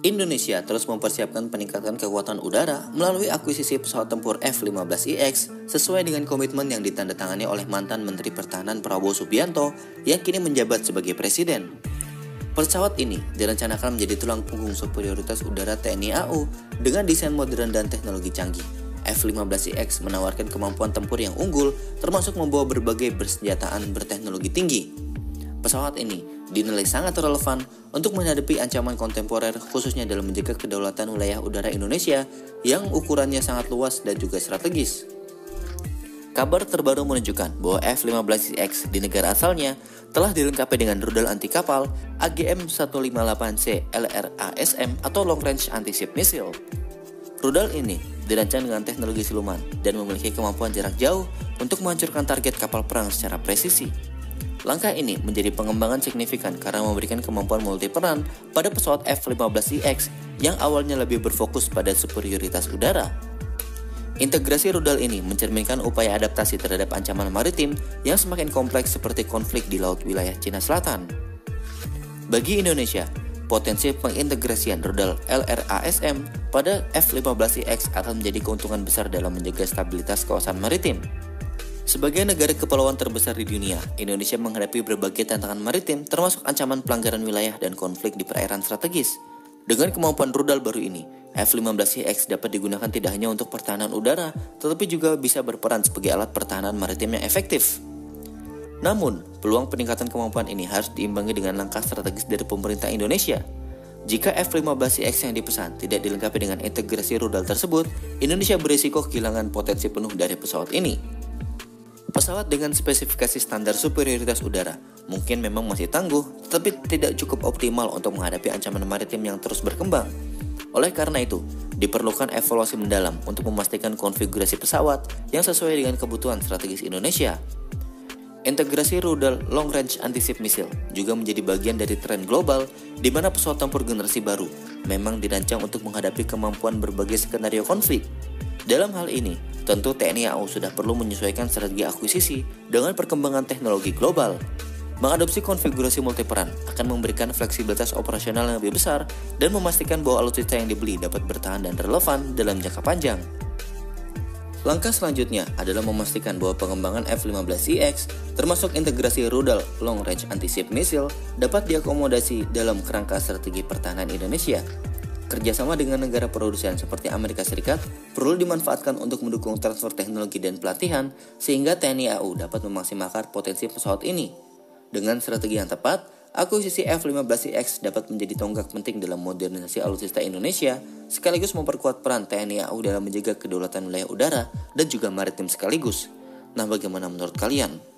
Indonesia terus mempersiapkan peningkatan kekuatan udara melalui akuisisi pesawat tempur F-15IX sesuai dengan komitmen yang ditandatangani oleh mantan Menteri Pertahanan Prabowo Subianto yang kini menjabat sebagai Presiden. Pesawat ini direncanakan menjadi tulang punggung superioritas udara TNI AU dengan desain modern dan teknologi canggih. F-15IX menawarkan kemampuan tempur yang unggul termasuk membawa berbagai bersenjataan berteknologi tinggi. Pesawat ini dinilai sangat relevan untuk menghadapi ancaman kontemporer khususnya dalam menjaga kedaulatan wilayah udara Indonesia yang ukurannya sangat luas dan juga strategis. Kabar terbaru menunjukkan bahwa F-15IX di negara asalnya telah dilengkapi dengan rudal anti kapal AGM-158C LRASM atau Long Range Anti-Ship Missile. Rudal ini dirancang dengan teknologi siluman dan memiliki kemampuan jarak jauh untuk menghancurkan target kapal perang secara presisi. Langkah ini menjadi pengembangan signifikan karena memberikan kemampuan multiperan pada pesawat F-15IX yang awalnya lebih berfokus pada superioritas udara. Integrasi rudal ini mencerminkan upaya adaptasi terhadap ancaman maritim yang semakin kompleks seperti konflik di laut wilayah Cina Selatan. Bagi Indonesia, potensi pengintegrasian rudal LRASM pada F-15IX akan menjadi keuntungan besar dalam menjaga stabilitas kawasan maritim. Sebagai negara kepulauan terbesar di dunia, Indonesia menghadapi berbagai tantangan maritim termasuk ancaman pelanggaran wilayah dan konflik di perairan strategis. Dengan kemampuan rudal baru ini, F-15IX dapat digunakan tidak hanya untuk pertahanan udara, tetapi juga bisa berperan sebagai alat pertahanan maritim yang efektif. Namun, peluang peningkatan kemampuan ini harus diimbangi dengan langkah strategis dari pemerintah Indonesia. Jika F-15IX yang dipesan tidak dilengkapi dengan integrasi rudal tersebut, Indonesia berisiko kehilangan potensi penuh dari pesawat ini. Pesawat dengan spesifikasi standar superioritas udara mungkin memang masih tangguh, tetapi tidak cukup optimal untuk menghadapi ancaman maritim yang terus berkembang. Oleh karena itu, diperlukan evaluasi mendalam untuk memastikan konfigurasi pesawat yang sesuai dengan kebutuhan strategis Indonesia. Integrasi rudal Long Range Anti-Ship Missile juga menjadi bagian dari tren global di mana pesawat tempur generasi baru memang dirancang untuk menghadapi kemampuan berbagai skenario konflik. Dalam hal ini, tentu TNI AU sudah perlu menyesuaikan strategi akuisisi dengan perkembangan teknologi global. Mengadopsi konfigurasi multiperan akan memberikan fleksibilitas operasional yang lebih besar dan memastikan bahwa alutsista yang dibeli dapat bertahan dan relevan dalam jangka panjang. Langkah selanjutnya adalah memastikan bahwa pengembangan F-15IX termasuk integrasi rudal Long Range Anti-Ship Missile dapat diakomodasi dalam kerangka strategi pertahanan Indonesia. Kerjasama dengan negara produsen seperti Amerika Serikat perlu dimanfaatkan untuk mendukung transfer teknologi dan pelatihan sehingga TNI AU dapat memaksimalkan potensi pesawat ini. Dengan strategi yang tepat, akuisisi F-15IX dapat menjadi tonggak penting dalam modernisasi alutsista Indonesia sekaligus memperkuat peran TNI AU dalam menjaga kedaulatan wilayah udara dan juga maritim sekaligus. Nah, bagaimana menurut kalian?